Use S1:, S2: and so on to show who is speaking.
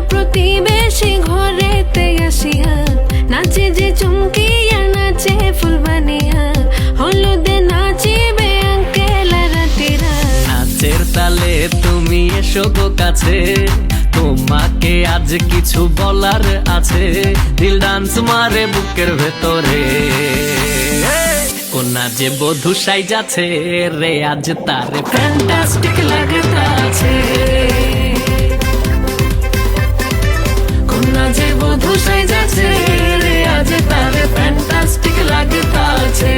S1: প্রতিবেশী ঘরেতে আসিয়া নাচে যে চুমকিয়া নাচে ফুলবানিয়া হলুদে নাচিবে আঙ্কেল রাতিরা।
S2: নাচের তালে তুমি এসো গো কাছে, তোমাকে আজ কিছু বলার আছে। দিল ডান্স মারে বুকের ভেতরে, কোনা যে বধূ সাইজাছে রে আজ তারে ফ্যান্টাস্টিক লাগতাছে। কোনা যে বধূ সাইজাছে রে আজ তারে ফ্যান্টাস্টিক লাগতাছে।